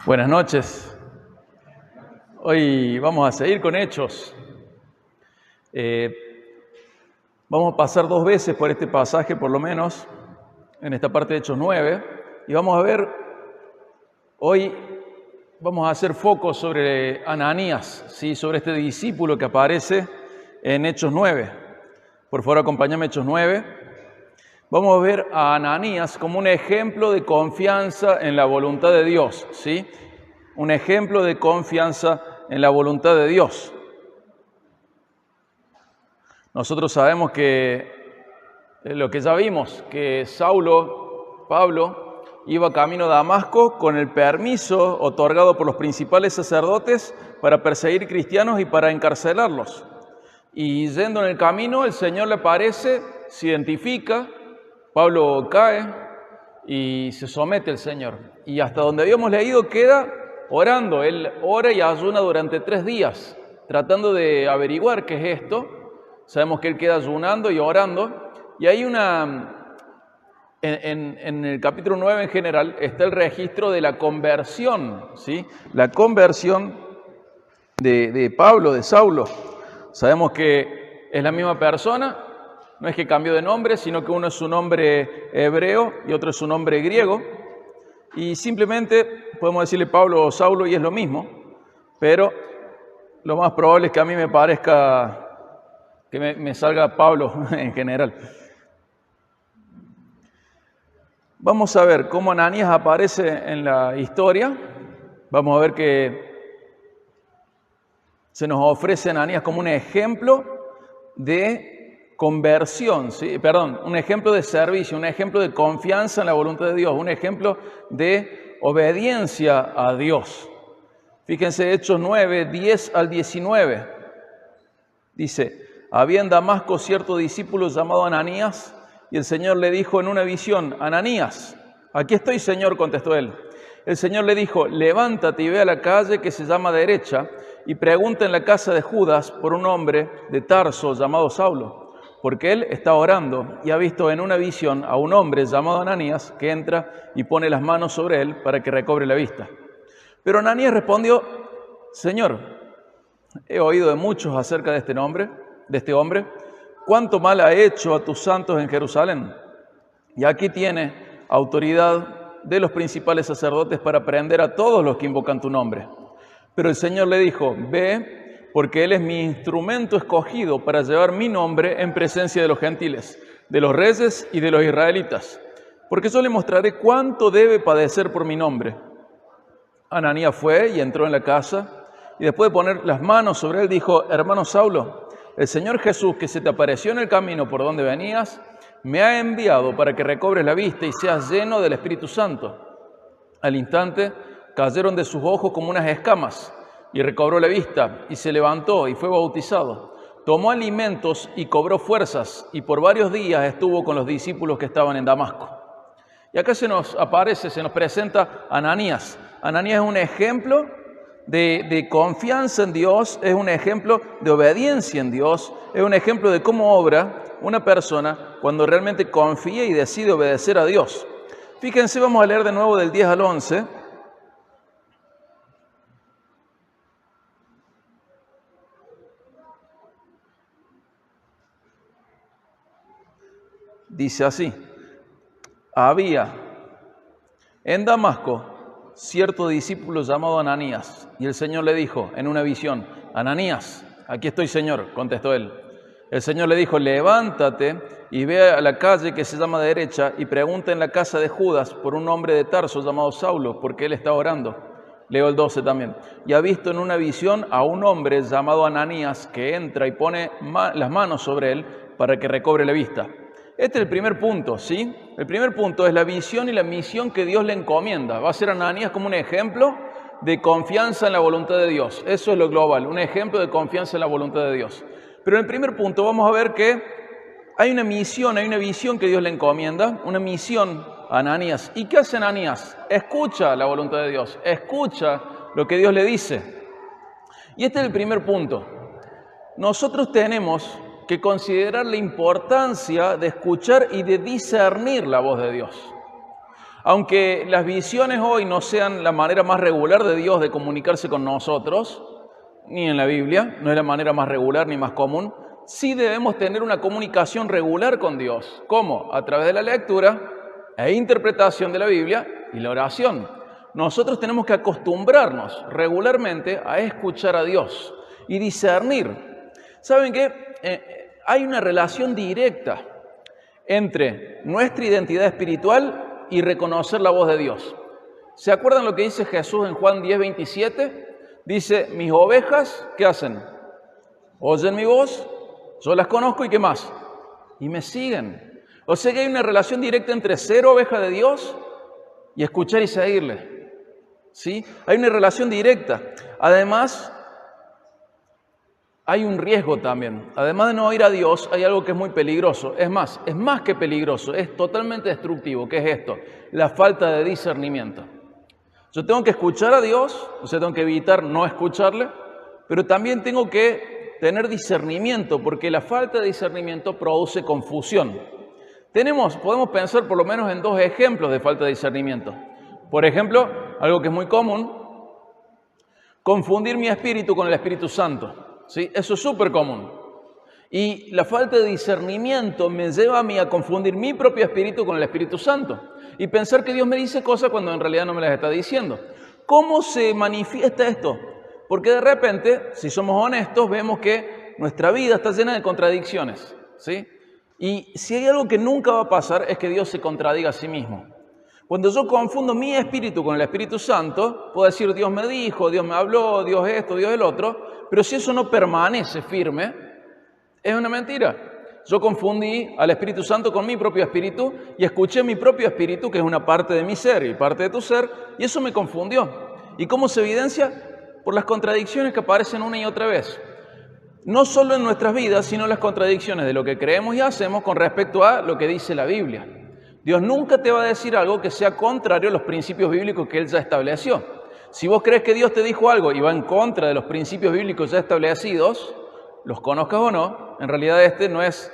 Buenas noches. Hoy vamos a seguir con Hechos. Vamos a pasar 2 veces por este pasaje, por lo menos, en esta parte de Hechos 9. Y vamos a ver, hoy vamos a hacer foco sobre Ananías, ¿sí? Sobre este discípulo que aparece en Hechos 9. Por favor, acompáñame a Hechos 9. Vamos a ver a Ananías como un ejemplo de confianza en la voluntad de Dios, ¿sí? Un ejemplo de confianza en la voluntad de Dios. Nosotros sabemos que lo que ya vimos, que Pablo, iba camino a Damasco con el permiso otorgado por los principales sacerdotes para perseguir cristianos y para encarcelarlos. Y yendo en el camino, el Señor le aparece, se identifica, Pablo cae y se somete al Señor. Y hasta donde habíamos leído queda orando. Él ora y ayuna durante 3 días, tratando de averiguar qué es esto. Sabemos que él queda ayunando y orando. Y hay en el capítulo 9 en general está el registro de la conversión, ¿sí? La conversión de Pablo, de Saulo. Sabemos que es la misma persona. No es que cambió de nombre, sino que uno es su nombre hebreo y otro es su nombre griego. Y simplemente podemos decirle Pablo o Saulo y es lo mismo. Pero lo más probable es que a mí me parezca que me salga Pablo en general. Vamos a ver cómo Ananías aparece en la historia. Vamos a ver que se nos ofrece Ananías como un ejemplo de conversión, ¿sí? Un ejemplo de servicio, un ejemplo de confianza en la voluntad de Dios, un ejemplo de obediencia a Dios. Fíjense Hechos 9, 10 al 19. Dice, había en Damasco cierto discípulo llamado Ananías, y el Señor le dijo en una visión, Ananías, aquí estoy, Señor, contestó él. El Señor le dijo, levántate y ve a la calle que se llama Derecha, y pregunta en la casa de Judas por un hombre de Tarso llamado Saulo. Porque él está orando y ha visto en una visión a un hombre llamado Ananías que entra y pone las manos sobre él para que recobre la vista. Pero Ananías respondió, Señor, he oído de muchos acerca de este hombre, cuánto mal ha hecho a tus santos en Jerusalén. Y aquí tiene autoridad de los principales sacerdotes para prender a todos los que invocan tu nombre. Pero el Señor le dijo, ve, porque Él es mi instrumento escogido para llevar mi nombre en presencia de los gentiles, de los reyes y de los israelitas, porque yo le mostraré cuánto debe padecer por mi nombre. Ananías fue y entró en la casa, y después de poner las manos sobre él, dijo, hermano Saulo, el Señor Jesús, que se te apareció en el camino por donde venías, me ha enviado para que recobres la vista y seas lleno del Espíritu Santo. Al instante cayeron de sus ojos como unas escamas, y recobró la vista, y se levantó y fue bautizado. Tomó alimentos y cobró fuerzas, y por varios días estuvo con los discípulos que estaban en Damasco. Y acá se nos presenta Ananías. Ananías es un ejemplo de confianza en Dios, es un ejemplo de obediencia en Dios, es un ejemplo de cómo obra una persona cuando realmente confía y decide obedecer a Dios. Fíjense, vamos a leer de nuevo del 10 al 11. Dice así, había en Damasco cierto discípulo llamado Ananías, y el Señor le dijo en una visión, Ananías, aquí estoy, Señor, contestó él. El Señor le dijo, levántate y ve a la calle que se llama Derecha y pregunta en la casa de Judas por un hombre de Tarso llamado Saulo, porque él está orando. Leo el 12 también. Y ha visto en una visión a un hombre llamado Ananías que entra y pone las manos sobre él para que recobre la vista. Este es el primer punto, ¿sí? El primer punto es la visión y la misión que Dios le encomienda. Va a ser Ananías como un ejemplo de confianza en la voluntad de Dios. Eso es lo global, un ejemplo de confianza en la voluntad de Dios. Pero en el primer punto vamos a ver que hay una misión, hay una visión que Dios le encomienda, una misión a Ananías. ¿Y qué hace Ananías? Escucha la voluntad de Dios, escucha lo que Dios le dice. Y este es el primer punto. Nosotros tenemos que considerar la importancia de escuchar y de discernir la voz de Dios. Aunque las visiones hoy no sean la manera más regular de Dios de comunicarse con nosotros, ni en la Biblia, no es la manera más regular ni más común, sí debemos tener una comunicación regular con Dios. ¿Cómo? A través de la lectura e interpretación de la Biblia y la oración. Nosotros tenemos que acostumbrarnos regularmente a escuchar a Dios y discernir. ¿Saben qué? Hay una relación directa entre nuestra identidad espiritual y reconocer la voz de Dios. ¿Se acuerdan lo que dice Jesús en Juan 10:27? Dice, mis ovejas, ¿qué hacen? Oyen mi voz, yo las conozco y ¿qué más? Y me siguen. O sea que hay una relación directa entre ser oveja de Dios y escuchar y seguirle. ¿Sí? Hay una relación directa. Además, hay un riesgo también. Además de no oír a Dios, hay algo que es muy peligroso. Es más que peligroso, es totalmente destructivo. ¿Qué es esto? La falta de discernimiento. Yo tengo que escuchar a Dios, o sea, tengo que evitar no escucharle, pero también tengo que tener discernimiento, porque la falta de discernimiento produce confusión. Podemos pensar por lo menos en 2 ejemplos de falta de discernimiento. Por ejemplo, algo que es muy común, confundir mi espíritu con el Espíritu Santo. ¿Sí? Eso es súper común. Y la falta de discernimiento me lleva a mí a confundir mi propio espíritu con el Espíritu Santo y pensar que Dios me dice cosas cuando en realidad no me las está diciendo. ¿Cómo se manifiesta esto? Porque de repente, si somos honestos, vemos que nuestra vida está llena de contradicciones, ¿sí? Y si hay algo que nunca va a pasar es que Dios se contradiga a sí mismo. Cuando yo confundo mi espíritu con el Espíritu Santo, puedo decir Dios me dijo, Dios me habló, Dios esto, Dios el otro, pero si eso no permanece firme, es una mentira. Yo confundí al Espíritu Santo con mi propio espíritu y escuché mi propio espíritu, que es una parte de mi ser y parte de tu ser, y eso me confundió. ¿Y cómo se evidencia? Por las contradicciones que aparecen una y otra vez. No solo en nuestras vidas, sino las contradicciones de lo que creemos y hacemos con respecto a lo que dice la Biblia. Dios nunca te va a decir algo que sea contrario a los principios bíblicos que Él ya estableció. Si vos crees que Dios te dijo algo y va en contra de los principios bíblicos ya establecidos, los conozcas o no, en realidad este no es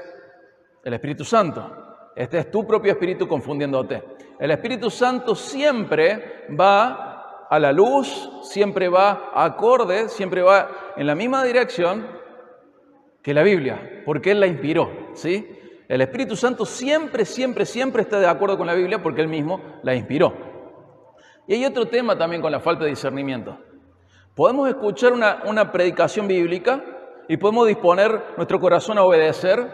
el Espíritu Santo. Este es tu propio espíritu confundiéndote. El Espíritu Santo siempre va a la luz, siempre va acorde, siempre va en la misma dirección que la Biblia, porque Él la inspiró, ¿sí? El Espíritu Santo siempre está de acuerdo con la Biblia porque Él mismo la inspiró. Y hay otro tema también con la falta de discernimiento. Podemos escuchar una predicación bíblica y podemos disponer nuestro corazón a obedecer,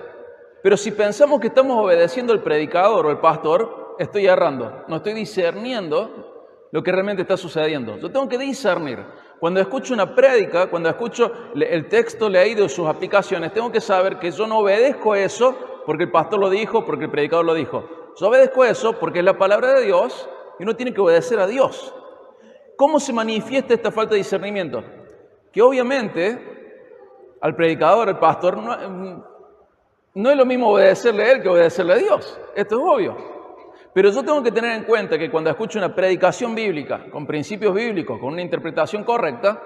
pero si pensamos que estamos obedeciendo al predicador o al pastor, estoy errando, no estoy discerniendo lo que realmente está sucediendo. Yo tengo que discernir. Cuando escucho una prédica, cuando escucho el texto leído y sus aplicaciones, tengo que saber que yo no obedezco eso porque el pastor lo dijo, porque el predicador lo dijo. Yo obedezco eso porque es la palabra de Dios y uno tiene que obedecer a Dios. ¿Cómo se manifiesta esta falta de discernimiento? Que obviamente al predicador, al pastor, no es lo mismo obedecerle a él que obedecerle a Dios. Esto es obvio. Pero yo tengo que tener en cuenta que cuando escucho una predicación bíblica, con principios bíblicos, con una interpretación correcta,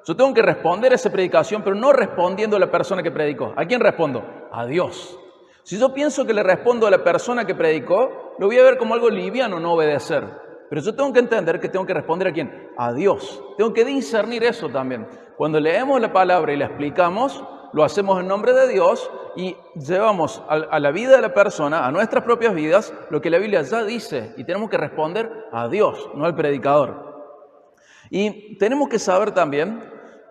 yo tengo que responder a esa predicación, pero no respondiendo a la persona que predicó. ¿A quién respondo? A Dios. Si yo pienso que le respondo a la persona que predicó, lo voy a ver como algo liviano no obedecer. Pero yo tengo que entender que tengo que responder ¿a quién? A Dios. Tengo que discernir eso también. Cuando leemos la palabra y la explicamos, lo hacemos en nombre de Dios y llevamos a la vida de la persona, a nuestras propias vidas, lo que la Biblia ya dice. Y tenemos que responder a Dios, no al predicador. Y tenemos que saber también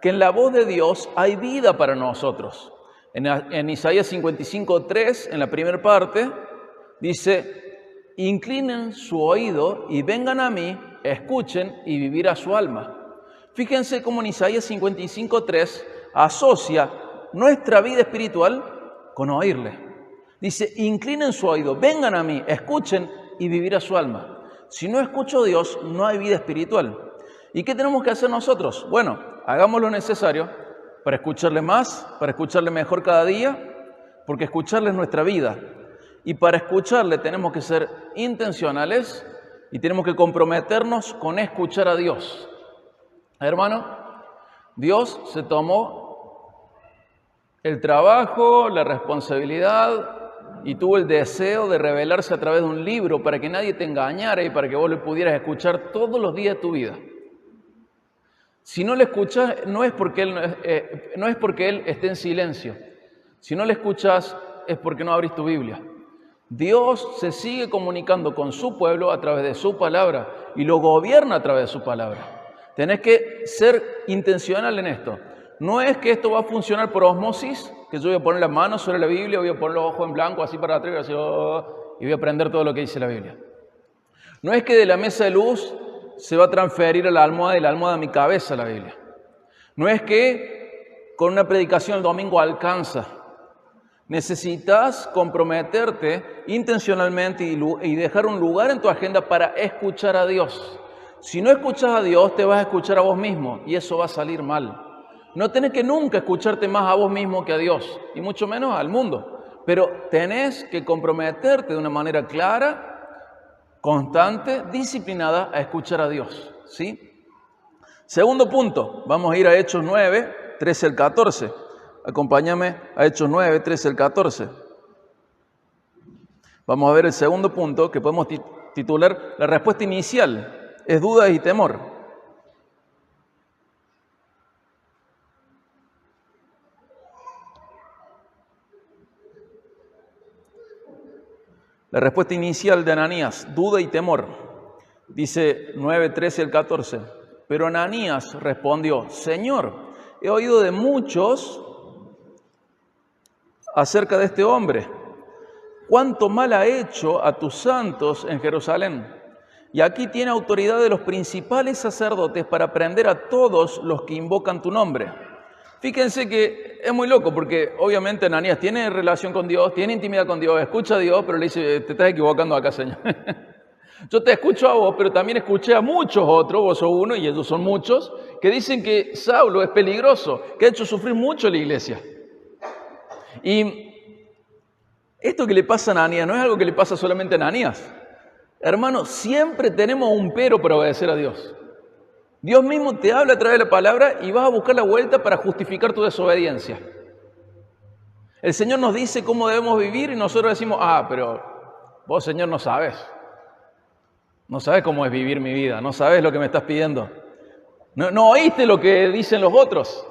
que en la voz de Dios hay vida para nosotros. En Isaías 55:3, en la primera parte, dice: inclinen su oído y vengan a mí, escuchen y vivirá su alma. Fíjense cómo en Isaías 55:3 asocia nuestra vida espiritual con oírle. Dice: inclinen su oído, vengan a mí, escuchen y vivirá su alma. Si no escucho a Dios, no hay vida espiritual. ¿Y qué tenemos que hacer nosotros? Bueno, hagamos lo necesario para escucharle más, para escucharle mejor cada día, porque escucharle es nuestra vida. Y para escucarle tenemos que ser intencionales y tenemos que comprometernos con escuchar a Dios. Hermano, Dios se tomó el trabajo, la responsabilidad y tuvo el deseo de revelarse a través de un libro para que nadie te engañara y para que vos le pudieras escuchar todos los días de tu vida. Si no le escuchas, no es porque Él esté en silencio. Si no le escuchas, es porque no abrís tu Biblia. Dios se sigue comunicando con su pueblo a través de su palabra y lo gobierna a través de su palabra. Tenés que ser intencional en esto. No es que esto va a funcionar por osmosis, que yo voy a poner las manos sobre la Biblia, voy a poner los ojos en blanco así para atrás y voy a aprender todo lo que dice la Biblia. No es que de la mesa de luz se va a transferir a la almohada y la almohada a mi cabeza la Biblia. No es que con una predicación el domingo alcanza. Necesitas comprometerte intencionalmente y dejar un lugar en tu agenda para escuchar a Dios. Si no escuchas a Dios, te vas a escuchar a vos mismo y eso va a salir mal. No tenés que nunca escucharte más a vos mismo que a Dios, y mucho menos al mundo. Pero tenés que comprometerte de una manera clara, constante, disciplinada a escuchar a Dios, ¿sí? Segundo punto, vamos a ir a Hechos 9, 13 al 14. Acompáñame a Hechos 9, 13 al 14. Vamos a ver el segundo punto que podemos titular la respuesta inicial, es duda y temor. La respuesta inicial de Ananías, duda y temor. Dice 9, 13 al 14. Pero Ananías respondió, Señor, he oído de muchos acerca de este hombre. Cuánto mal ha hecho a tus santos en Jerusalén. Y aquí tiene autoridad de los principales sacerdotes para prender a todos los que invocan tu nombre. Fíjense que es muy loco porque obviamente Ananías tiene relación con Dios, tiene intimidad con Dios, escucha a Dios, pero le dice, te estás equivocando acá, Señor. Yo te escucho a vos, pero también escuché a muchos otros, vos sos uno y ellos son muchos, que dicen que Saulo es peligroso, que ha hecho sufrir mucho a la iglesia. Y esto que le pasa a Ananías no es algo que le pasa solamente a Ananías. Hermano, siempre tenemos un pero para obedecer a Dios. Dios mismo te habla a través de la palabra y vas a buscar la vuelta para justificar tu desobediencia. El Señor nos dice cómo debemos vivir y nosotros decimos, pero vos, Señor, no sabes. No sabes cómo es vivir mi vida, no sabes lo que me estás pidiendo. No oíste lo que dicen los otros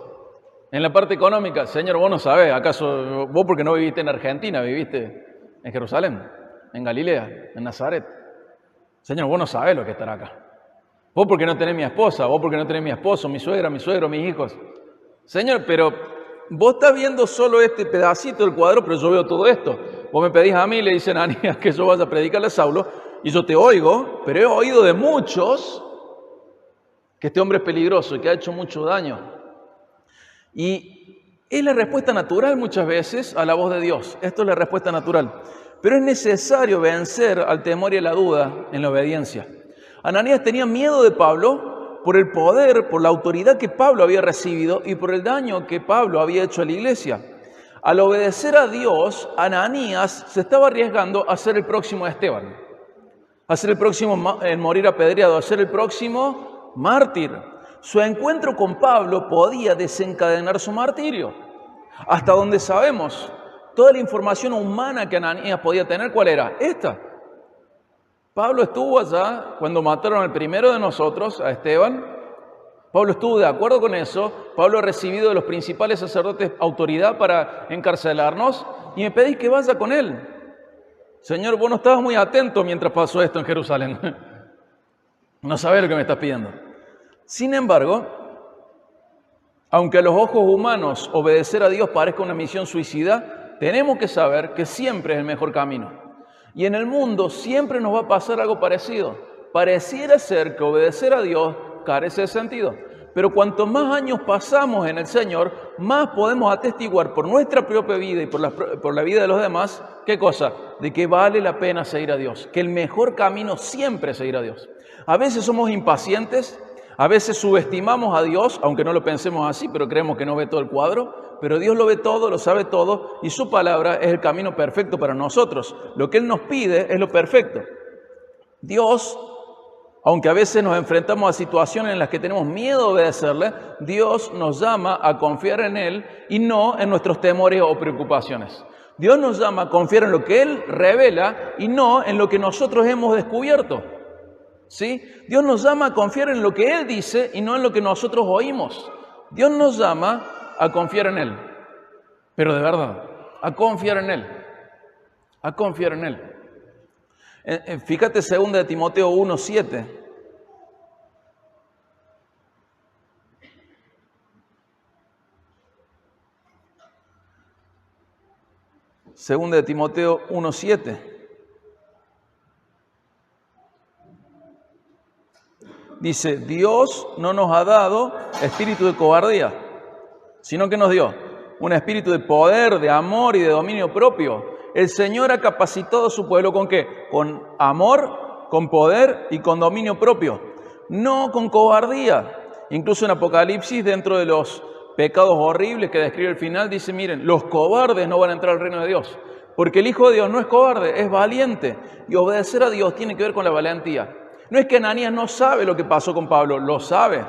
en la parte económica. Señor, vos no sabés, ¿acaso vos porque no viviste en Argentina, viviste en Jerusalén, en Galilea, en Nazaret? Señor, vos no sabés lo que es estar acá. Vos porque no tenés mi esposa, vos porque no tenés mi esposo, mi suegra, mi suegro, mis hijos. Señor, pero vos estás viendo solo este pedacito del cuadro, pero yo veo todo esto. Vos me pedís a mí, le dicen a Ananías, que yo vaya a predicarle a Saulo, y yo te oigo, pero he oído de muchos que este hombre es peligroso y que ha hecho mucho daño. Y es la respuesta natural muchas veces a la voz de Dios. Esto es la respuesta natural. Pero es necesario vencer al temor y a la duda en la obediencia. Ananías tenía miedo de Pablo por el poder, por la autoridad que Pablo había recibido y por el daño que Pablo había hecho a la iglesia. Al obedecer a Dios, Ananías se estaba arriesgando a ser el próximo Esteban, a ser el próximo en morir apedreado, a ser el próximo mártir. Su encuentro con Pablo podía desencadenar su martirio. Hasta donde sabemos, toda la información humana que Ananías podía tener, ¿cuál era? Esta. Pablo estuvo allá cuando mataron al primero de nosotros, a Esteban. Pablo estuvo de acuerdo con eso. Pablo ha recibido de los principales sacerdotes autoridad para encarcelarnos y me pedís que vaya con él. Señor, vos no estabas muy atento mientras pasó esto en Jerusalén. No sabés lo que me estás pidiendo. Sin embargo, aunque a los ojos humanos obedecer a Dios parezca una misión suicida, tenemos que saber que siempre es el mejor camino. Y en el mundo siempre nos va a pasar algo parecido. Pareciera ser que obedecer a Dios carece de sentido. Pero cuanto más años pasamos en el Señor, más podemos atestiguar por nuestra propia vida y por la vida de los demás, ¿qué cosa? De que vale la pena seguir a Dios. Que el mejor camino siempre es seguir a Dios. A veces somos impacientes, a veces subestimamos a Dios, aunque no lo pensemos así, pero creemos que no ve todo el cuadro. Pero Dios lo ve todo, lo sabe todo y su palabra es el camino perfecto para nosotros. Lo que Él nos pide es lo perfecto. Dios, aunque a veces nos enfrentamos a situaciones en las que tenemos miedo de obedecerle, Dios nos llama a confiar en Él y no en nuestros temores o preocupaciones. Dios nos llama a confiar en lo que Él revela y no en lo que nosotros hemos descubierto. ¿Sí? Dios nos llama a confiar en lo que Él dice y no en lo que nosotros oímos. Dios nos llama a confiar en Él, pero de verdad, a confiar en Él, a confiar en Él. Fíjate 2 Timoteo 1:7. Segunda de Timoteo 1:7. Dice, Dios no nos ha dado espíritu de cobardía, sino que nos dio un espíritu de poder, de amor y de dominio propio. El Señor ha capacitado a su pueblo ¿con qué? Con amor, con poder y con dominio propio, no con cobardía. Incluso en Apocalipsis, dentro de los pecados horribles que describe el final, dice, miren, los cobardes no van a entrar al reino de Dios, porque el Hijo de Dios no es cobarde, es valiente, y obedecer a Dios tiene que ver con la valentía. No es que Ananías no sabe lo que pasó con Pablo, lo sabe.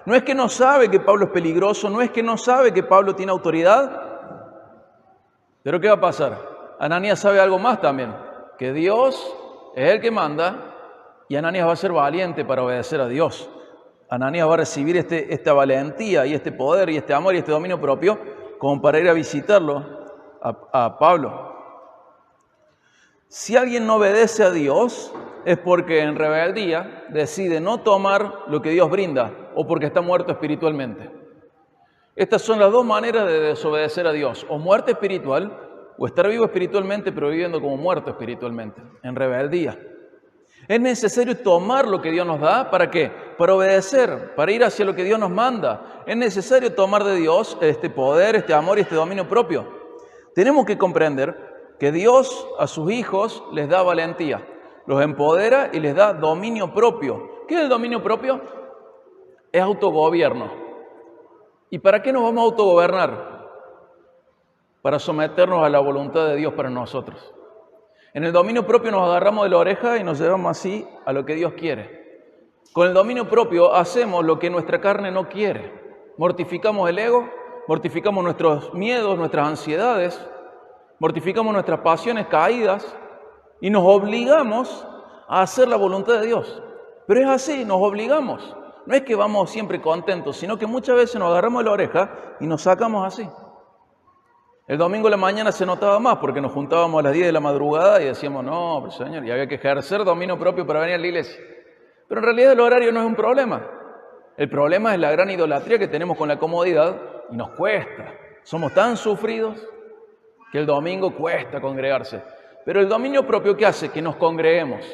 No es que no sabe que Pablo es peligroso, no es que no sabe que Pablo tiene autoridad. Pero ¿qué va a pasar? Ananías sabe algo más también, que Dios es el que manda y Ananías va a ser valiente para obedecer a Dios. Ananías va a recibir esta valentía y este poder y este amor y este dominio propio como para ir a visitarlo a Pablo. Si alguien no obedece a Dios es porque en rebeldía decide no tomar lo que Dios brinda o porque está muerto espiritualmente. Estas son las dos maneras de desobedecer a Dios, o muerte espiritual o estar vivo espiritualmente pero viviendo como muerto espiritualmente, en rebeldía. Es necesario tomar lo que Dios nos da, ¿para qué? Para obedecer, para ir hacia lo que Dios nos manda. Es necesario tomar de Dios este poder, este amor y este dominio propio. Tenemos que comprender que Dios a sus hijos les da valentía, los empodera y les da dominio propio. ¿Qué es el dominio propio? Es autogobierno. ¿Y para qué nos vamos a autogobernar? Para someternos a la voluntad de Dios para nosotros. En el dominio propio nos agarramos de la oreja y nos llevamos así a lo que Dios quiere. Con el dominio propio hacemos lo que nuestra carne no quiere. Mortificamos el ego, mortificamos nuestros miedos, nuestras ansiedades, mortificamos nuestras pasiones caídas y nos obligamos a hacer la voluntad de Dios. Pero es así, nos obligamos. No es que vamos siempre contentos, sino que muchas veces nos agarramos de la oreja y nos sacamos así. El domingo de la mañana se notaba más porque nos juntábamos a las 10 de la madrugada y decíamos, no, pero Señor, y había que ejercer dominio propio para venir a la iglesia. Pero en realidad el horario no es un problema. El problema es la gran idolatría que tenemos con la comodidad y nos cuesta. Somos tan sufridos que el domingo cuesta congregarse. Pero el dominio propio, ¿qué hace? Que nos congreguemos,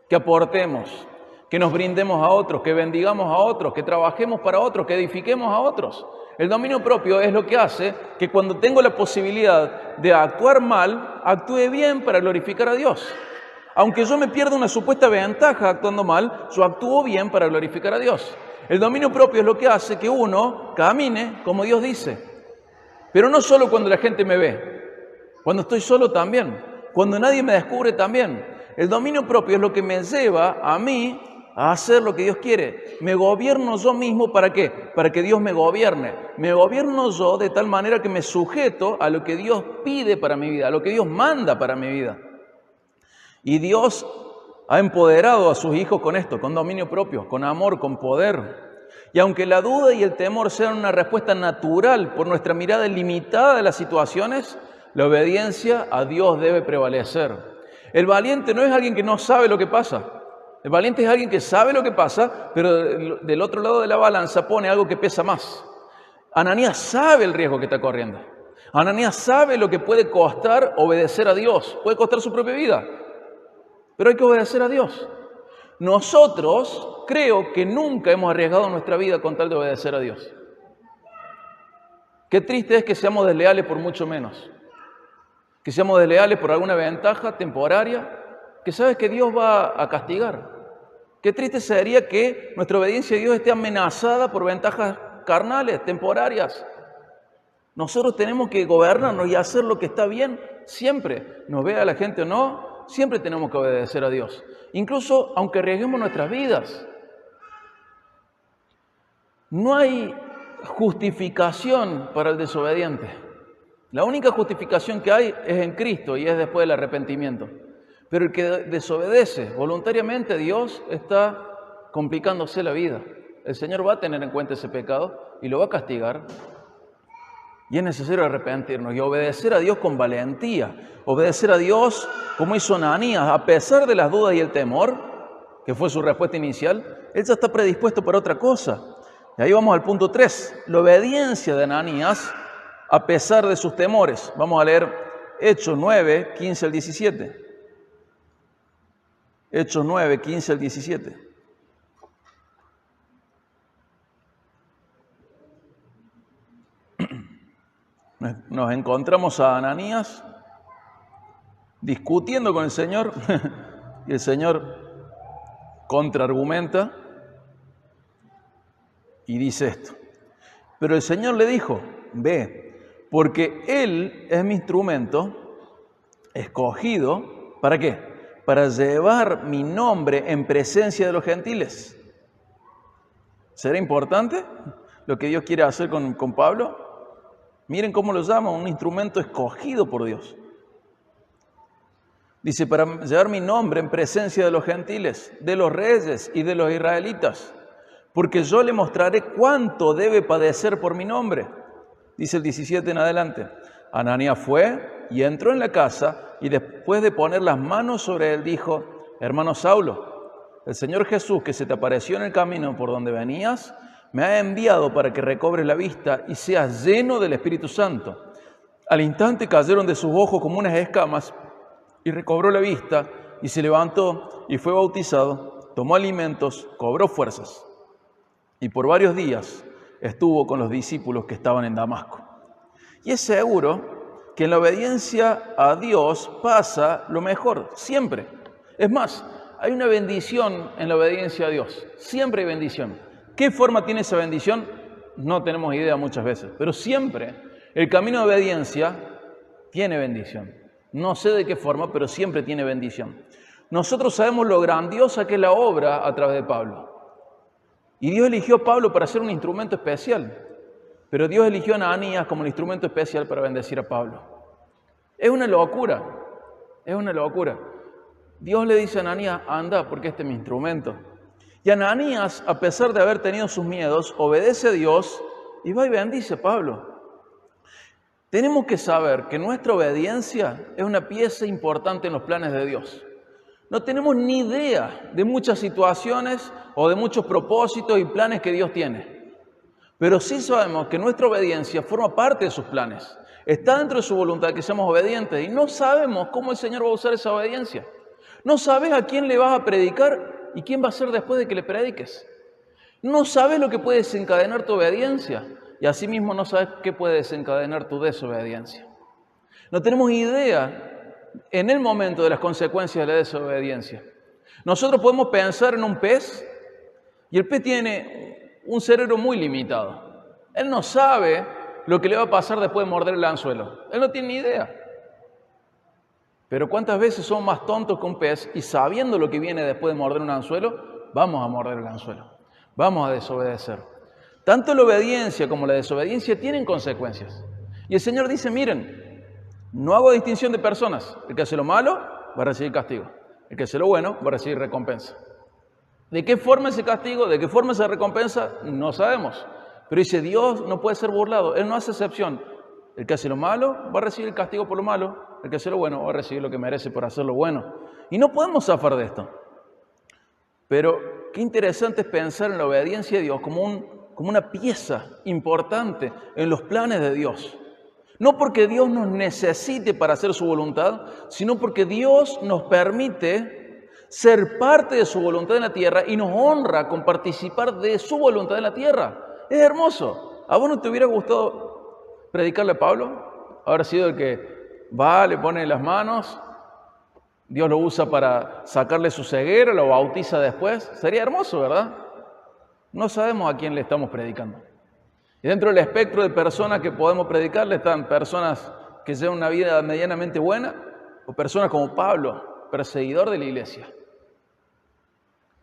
que aportemos, que nos brindemos a otros, que bendigamos a otros, que trabajemos para otros, que edifiquemos a otros. El dominio propio es lo que hace que cuando tengo la posibilidad de actuar mal, actúe bien para glorificar a Dios. Aunque yo me pierda una supuesta ventaja actuando mal, yo actúo bien para glorificar a Dios. El dominio propio es lo que hace que uno camine como Dios dice. Pero no solo cuando la gente me ve, cuando estoy solo también, cuando nadie me descubre también. El dominio propio es lo que me lleva a mí a hacer lo que Dios quiere. Me gobierno yo mismo, ¿para qué? Para que Dios me gobierne. Me gobierno yo de tal manera que me sujeto a lo que Dios pide para mi vida, a lo que Dios manda para mi vida. Y Dios ha empoderado a sus hijos con esto, con dominio propio, con amor, con poder. Y aunque la duda y el temor sean una respuesta natural por nuestra mirada limitada de las situaciones, la obediencia a Dios debe prevalecer. El valiente no es alguien que no sabe lo que pasa. El valiente es alguien que sabe lo que pasa, pero del otro lado de la balanza pone algo que pesa más. Ananías sabe el riesgo que está corriendo. Ananías sabe lo que puede costar obedecer a Dios. Puede costar su propia vida, pero hay que obedecer a Dios. Nosotros creo que nunca hemos arriesgado nuestra vida con tal de obedecer a Dios. Qué triste es que seamos desleales por mucho menos. Que seamos desleales por alguna ventaja temporaria que sabes que Dios va a castigar. Qué triste sería que nuestra obediencia a Dios esté amenazada por ventajas carnales, temporarias. Nosotros tenemos que gobernarnos y hacer lo que está bien siempre. Nos vea la gente o no, siempre tenemos que obedecer a Dios. Incluso aunque arriesguemos nuestras vidas. No hay justificación para el desobediente. La única justificación que hay es en Cristo y es después del arrepentimiento. Pero el que desobedece voluntariamente a Dios está complicándose la vida. El Señor va a tener en cuenta ese pecado y lo va a castigar. Y es necesario arrepentirnos y obedecer a Dios con valentía. Obedecer a Dios como hizo Ananías, a pesar de las dudas y el temor, que fue su respuesta inicial, él ya está predispuesto para otra cosa. Y ahí vamos al punto 3, la obediencia de Ananías a pesar de sus temores. Vamos a leer Hechos 9, 15 al 17. Hechos 9, 15 al 17. Nos encontramos a Ananías discutiendo con el Señor y el Señor contraargumenta y dice esto. Pero el Señor le dijo, ve, porque Él es mi instrumento escogido, ¿para qué? Para llevar mi nombre en presencia de los gentiles. ¿Será importante lo que Dios quiere hacer con Pablo? Miren cómo lo llama, un instrumento escogido por Dios. Dice, para llevar mi nombre en presencia de los gentiles, de los reyes y de los israelitas, porque yo le mostraré cuánto debe padecer por mi nombre. Dice el 17 en adelante. Ananías fue y entró en la casa y después de poner las manos sobre él dijo, hermano Saulo, el Señor Jesús que se te apareció en el camino por donde venías, me ha enviado para que recobres la vista y seas lleno del Espíritu Santo. Al instante cayeron de sus ojos como unas escamas y recobró la vista y se levantó y fue bautizado, tomó alimentos, cobró fuerzas y por varios días estuvo con los discípulos que estaban en Damasco. Y es seguro que en la obediencia a Dios pasa lo mejor, siempre. Es más, hay una bendición en la obediencia a Dios, siempre hay bendición. ¿Qué forma tiene esa bendición? No tenemos idea muchas veces, pero siempre el camino de obediencia tiene bendición. No sé de qué forma, pero siempre tiene bendición. Nosotros sabemos lo grandiosa que es la obra a través de Pablo. Y Dios eligió a Pablo para ser un instrumento especial, pero Dios eligió a Ananías como el instrumento especial para bendecir a Pablo. Es una locura, es una locura. Dios le dice a Ananías, anda porque este es mi instrumento. Y Ananías, a pesar de haber tenido sus miedos, obedece a Dios y va y bendice a Pablo. Tenemos que saber que nuestra obediencia es una pieza importante en los planes de Dios. No tenemos ni idea de muchas situaciones o de muchos propósitos y planes que Dios tiene. Pero sí sabemos que nuestra obediencia forma parte de sus planes. Está dentro de su voluntad que seamos obedientes y no sabemos cómo el Señor va a usar esa obediencia. No sabes a quién le vas a predicar y quién va a ser después de que le prediques. No sabes lo que puede desencadenar tu obediencia y asimismo no sabes qué puede desencadenar tu desobediencia. No tenemos idea en el momento de las consecuencias de la desobediencia. Nosotros podemos pensar en un pez y el pez tiene un cerebro muy limitado. Él no sabe lo que le va a pasar después de morder el anzuelo. Él no tiene ni idea. Pero ¿cuántas veces somos más tontos que un pez y sabiendo lo que viene después de morder un anzuelo, vamos a morder el anzuelo? Vamos a desobedecer. Tanto la obediencia como la desobediencia tienen consecuencias. Y el Señor dice, miren, no hago distinción de personas. El que hace lo malo va a recibir castigo. El que hace lo bueno va a recibir recompensa. ¿De qué forma ese castigo, de qué forma esa recompensa? No sabemos. Pero dice, Dios no puede ser burlado. Él no hace excepción. El que hace lo malo va a recibir el castigo por lo malo. El que hace lo bueno va a recibir lo que merece por hacer lo bueno. Y no podemos zafar de esto. Pero qué interesante es pensar en la obediencia de Dios como una pieza importante en los planes de Dios. No porque Dios nos necesite para hacer su voluntad, sino porque Dios nos permite ser parte de su voluntad en la tierra y nos honra con participar de su voluntad en la tierra. Es hermoso. ¿A vos no te hubiera gustado predicarle a Pablo? Haber sido el que va, le pone las manos, Dios lo usa para sacarle su ceguera, lo bautiza después. Sería hermoso, ¿verdad? No sabemos a quién le estamos predicando. Y dentro del espectro de personas que podemos predicarle están personas que llevan una vida medianamente buena o personas como Pablo, perseguidor de la iglesia,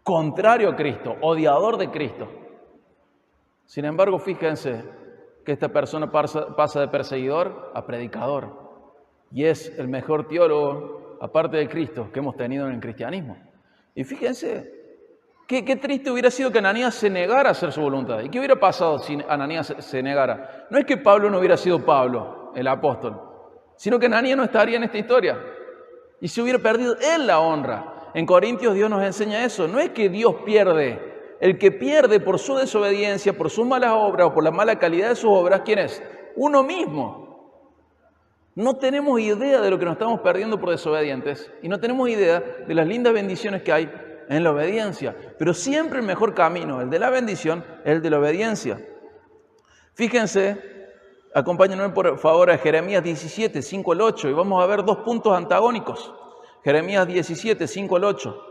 contrario a Cristo, odiador de Cristo. Sin embargo, fíjense que esta persona pasa de perseguidor a predicador. Y es el mejor teólogo, aparte de Cristo, que hemos tenido en el cristianismo. Y fíjense, qué triste hubiera sido que Ananías se negara a hacer su voluntad. ¿Y qué hubiera pasado si Ananías se negara? No es que Pablo no hubiera sido Pablo, el apóstol, sino que Ananías no estaría en esta historia. Y se hubiera perdido él la honra. En Corintios Dios nos enseña eso. No es que Dios pierde. El que pierde por su desobediencia, por sus malas obras o por la mala calidad de sus obras, ¿quién es? Uno mismo. No tenemos idea de lo que nos estamos perdiendo por desobedientes y no tenemos idea de las lindas bendiciones que hay en la obediencia. Pero siempre el mejor camino, el de la bendición, es el de la obediencia. Fíjense, acompáñenme por favor a Jeremías 17, 5 al 8 y vamos a ver dos puntos antagónicos. Jeremías 17, 5 al 8.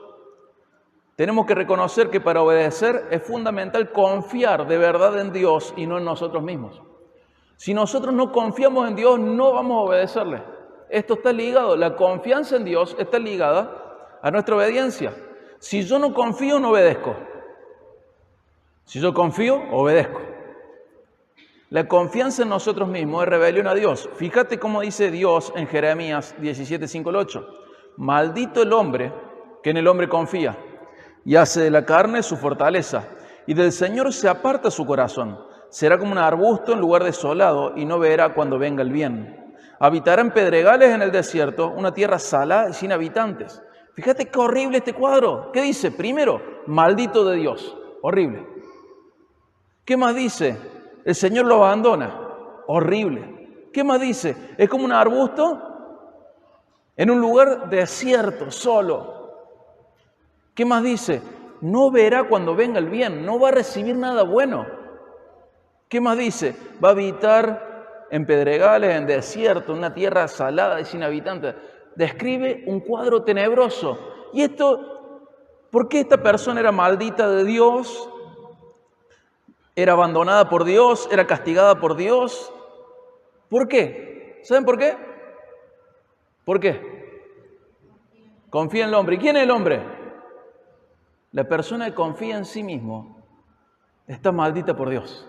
Tenemos que reconocer que para obedecer es fundamental confiar de verdad en Dios y no en nosotros mismos. Si nosotros no confiamos en Dios, no vamos a obedecerle. Esto está ligado, la confianza en Dios está ligada a nuestra obediencia. Si yo no confío, no obedezco. Si yo confío, obedezco. La confianza en nosotros mismos es rebelión a Dios. Fíjate cómo dice Dios en Jeremías 17, 5 al 8. Maldito el hombre que en el hombre confía y hace de la carne su fortaleza, y del Señor se aparta su corazón. Será como un arbusto en lugar desolado, y no verá cuando venga el bien. Habitará en pedregales en el desierto, una tierra salada y sin habitantes. Fíjate qué horrible este cuadro. ¿Qué dice? Primero, maldito de Dios. Horrible. ¿Qué más dice? El Señor lo abandona. Horrible. ¿Qué más dice? Es como un arbusto en un lugar desierto, solo. ¿Qué más dice? No verá cuando venga el bien, no va a recibir nada bueno. ¿Qué más dice? Va a habitar en pedregales, en desierto, en una tierra salada y sin habitantes. Describe un cuadro tenebroso. Y esto, ¿por qué esta persona era maldita de Dios? ¿Era abandonada por Dios? ¿Era castigada por Dios? ¿Por qué? ¿Saben por qué? ¿Por qué? Confía en el hombre. ¿Y quién es el hombre? La persona que confía en sí mismo está maldita por Dios.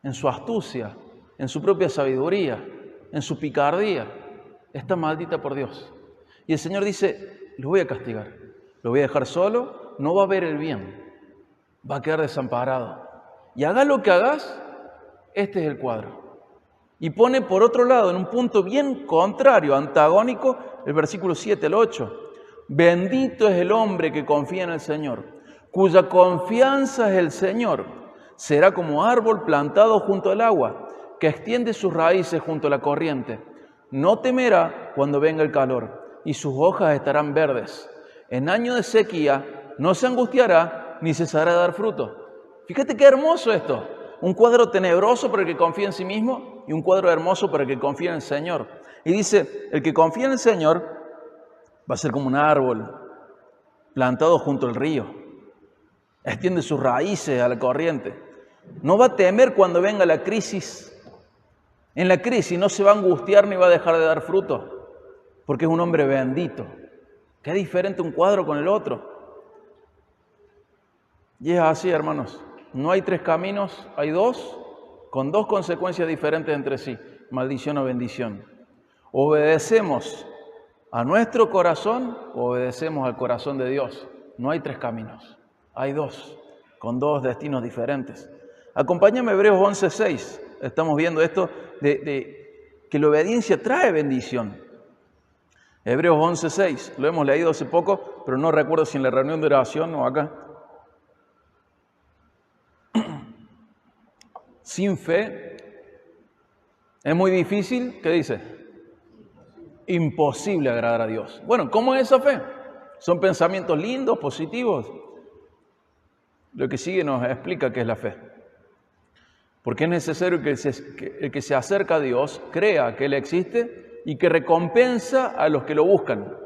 En su astucia, en su propia sabiduría, en su picardía, está maldita por Dios. Y el Señor dice, lo voy a castigar, lo voy a dejar solo, no va a ver el bien, va a quedar desamparado. Y hagas lo que hagas, este es el cuadro. Y pone por otro lado, en un punto bien contrario, antagónico, el versículo 7 al 8. Bendito es el hombre que confía en el Señor, cuya confianza es el Señor. Será como árbol plantado junto al agua, que extiende sus raíces junto a la corriente. No temerá cuando venga el calor, y sus hojas estarán verdes. En año de sequía no se angustiará, ni cesará de dar fruto. Fíjate qué hermoso esto. Un cuadro tenebroso para el que confía en sí mismo y un cuadro hermoso para el que confía en el Señor. Y dice, el que confía en el Señor va a ser como un árbol plantado junto al río. Extiende sus raíces a la corriente. No va a temer cuando venga la crisis. En la crisis no se va a angustiar ni va a dejar de dar fruto, porque es un hombre bendito. Qué diferente un cuadro con el otro. Y es así, hermanos. No hay tres caminos, hay dos, con dos consecuencias diferentes entre sí. Maldición o bendición. Obedecemos a nuestro corazón o obedecemos al corazón de Dios. No hay tres caminos, hay dos, con dos destinos diferentes. Acompáñame a Hebreos 11:6. Estamos viendo esto de que la obediencia trae bendición. Hebreos 11:6. Lo hemos leído hace poco, pero no recuerdo si en la reunión de oración o acá. Sin fe es muy difícil, ¿qué dice? Imposible agradar a Dios. Bueno, ¿cómo es esa fe? ¿Son pensamientos lindos, positivos? Lo que sigue nos explica qué es la fe. Porque es necesario que el que se acerca a Dios crea que Él existe y que recompensa a los que lo buscan.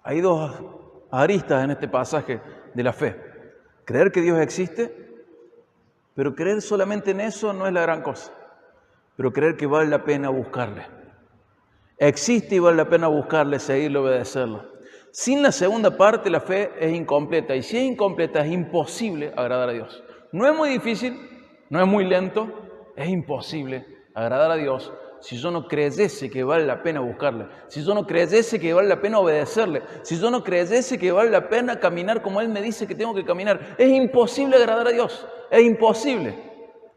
Hay dos aristas en este pasaje de la fe. Creer que Dios existe, pero creer solamente en eso no es la gran cosa. Pero creer que vale la pena buscarle. Existe y vale la pena buscarle, seguirle, obedecerlo. Sin la segunda parte, la fe es incompleta. Y si es incompleta, es imposible agradar a Dios. No es muy difícil, no es muy lento, es imposible agradar a Dios si yo no creyese que vale la pena buscarle, si yo no creyese que vale la pena obedecerle, si yo no creyese que vale la pena caminar como Él me dice que tengo que caminar. Es imposible agradar a Dios, es imposible,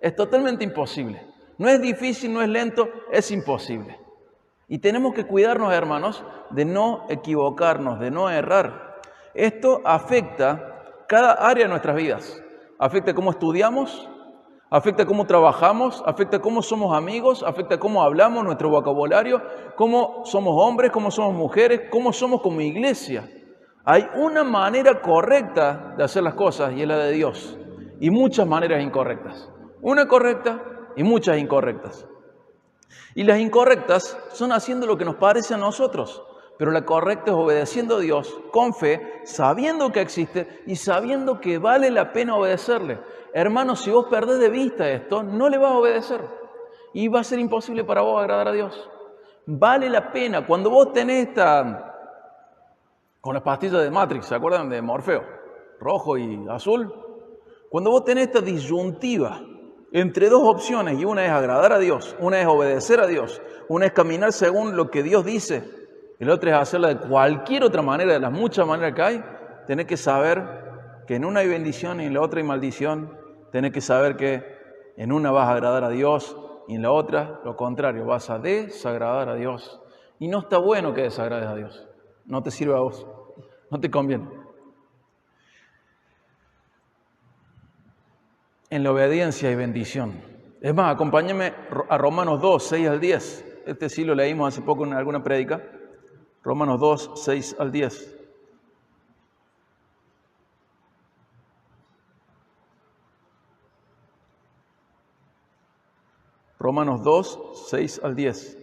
es totalmente imposible. No es difícil, no es lento, es imposible. Y tenemos que cuidarnos, hermanos, de no equivocarnos, de no errar. Esto afecta cada área de nuestras vidas. Afecta cómo estudiamos, afecta cómo trabajamos, afecta cómo somos amigos, afecta cómo hablamos, nuestro vocabulario, cómo somos hombres, cómo somos mujeres, cómo somos como iglesia. Hay una manera correcta de hacer las cosas y es la de Dios. Y muchas maneras incorrectas. Una correcta y muchas incorrectas. Y las incorrectas son haciendo lo que nos parece a nosotros. Pero la correcta es obedeciendo a Dios con fe, sabiendo que existe y sabiendo que vale la pena obedecerle. Hermanos, si vos perdés de vista esto, no le vas a obedecer. Y va a ser imposible para vos agradar a Dios. Vale la pena. Cuando vos tenés con las pastillas de Matrix, ¿se acuerdan de Morfeo? Rojo y azul. Cuando vos tenés esta disyuntiva entre dos opciones, y una es agradar a Dios, una es obedecer a Dios, una es caminar según lo que Dios dice, y la otra es hacerla de cualquier otra manera, de las muchas maneras que hay, tenés que saber que en una hay bendición y en la otra hay maldición. Tenés que saber que en una vas a agradar a Dios y en la otra, lo contrario, vas a desagradar a Dios. Y no está bueno que desagrades a Dios. No te sirve a vos, no te conviene. En la obediencia hay bendición. Es más, acompáñame a Romanos 2, 6 al 10. Este sí lo leímos hace poco en alguna prédica. Romanos 2, 6 al 10. Romanos 2, 6 al 10.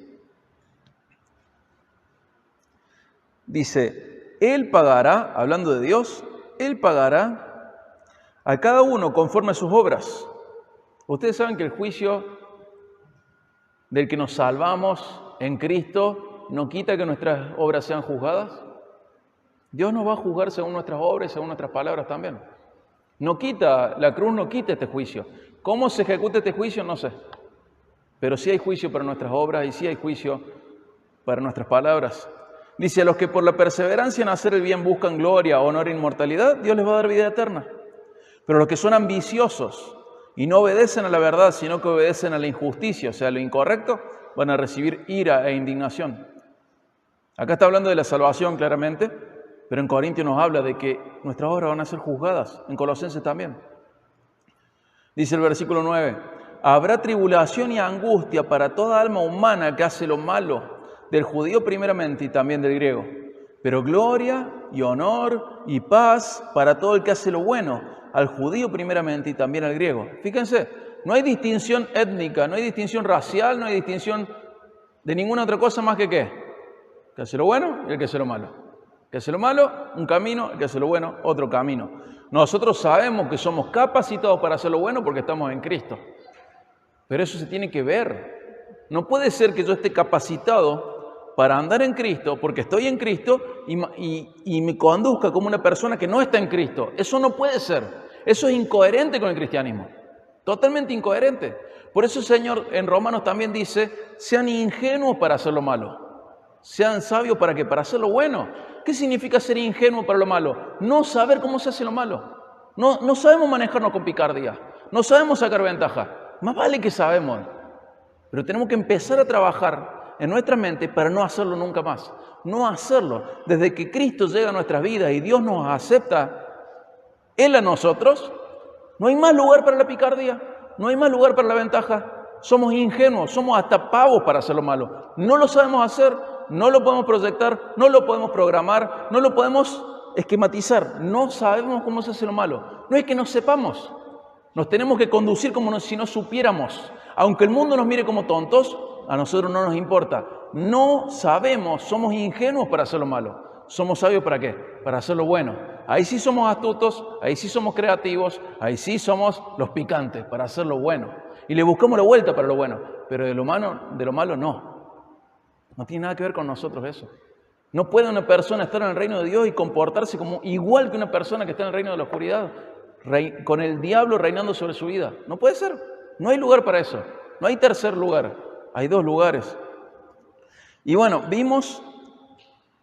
Dice, Él pagará, hablando de Dios, Él pagará a cada uno conforme a sus obras. Ustedes saben que el juicio del que nos salvamos en Cristo no quita que nuestras obras sean juzgadas. Dios nos va a juzgar según nuestras obras y según nuestras palabras también. No quita, la cruz no quita este juicio. ¿Cómo se ejecuta este juicio? No sé. Pero sí hay juicio para nuestras obras y sí hay juicio para nuestras palabras. Dice, a los que por la perseverancia en hacer el bien buscan gloria, honor e inmortalidad, Dios les va a dar vida eterna. Pero los que son ambiciosos y no obedecen a la verdad, sino que obedecen a la injusticia, o sea, a lo incorrecto, van a recibir ira e indignación. Acá está hablando de la salvación claramente, pero en Corintios nos habla de que nuestras obras van a ser juzgadas, en Colosenses también. Dice el versículo 9, habrá tribulación y angustia para toda alma humana que hace lo malo, del judío primeramente y también del griego, pero gloria y honor y paz para todo el que hace lo bueno, al judío primeramente y también al griego. Fíjense, no hay distinción étnica, no hay distinción racial, no hay distinción de ninguna otra cosa más que ¿qué? Que hace lo bueno y el que hace lo malo. El que hace lo malo, un camino, el que hace lo bueno, otro camino. Nosotros sabemos que somos capacitados para hacer lo bueno porque estamos en Cristo. Pero eso se tiene que ver. No puede ser que yo esté capacitado para andar en Cristo, porque estoy en Cristo y me conduzca como una persona que no está en Cristo. Eso no puede ser. Eso es incoherente con el cristianismo. Totalmente incoherente. Por eso el Señor en Romanos también dice, sean ingenuos para hacer lo malo. Sean sabios para ¿qué? Para hacer lo bueno. ¿Qué significa ser ingenuo para lo malo? No saber cómo se hace lo malo. No sabemos manejarnos con picardía. No sabemos sacar ventaja. Más vale que sabemos. Pero tenemos que empezar a trabajar en nuestra mente para no hacerlo nunca más. No hacerlo. Desde que Cristo llega a nuestras vidas y Dios nos acepta, Él a nosotros, no hay más lugar para la picardía, no hay más lugar para la ventaja. Somos ingenuos, somos hasta pavos para hacer lo malo. No lo sabemos hacer, no lo podemos proyectar, no lo podemos programar, no lo podemos esquematizar. No sabemos cómo se hace lo malo. No es que no sepamos. Nos tenemos que conducir como si no supiéramos. Aunque el mundo nos mire como tontos, a nosotros no nos importa. No sabemos, somos ingenuos para hacer lo malo. ¿Somos sabios para qué? Para hacer lo bueno. Ahí sí somos astutos, ahí sí somos creativos, ahí sí somos los picantes para hacer lo bueno. Y le buscamos la vuelta para lo bueno. Pero de lo malo no. No tiene nada que ver con nosotros eso. No puede una persona estar en el reino de Dios y comportarse como igual que una persona que está en el reino de la oscuridad, con el diablo reinando sobre su vida. No puede ser. No hay lugar para eso. No hay tercer lugar. Hay dos lugares. Y bueno, vimos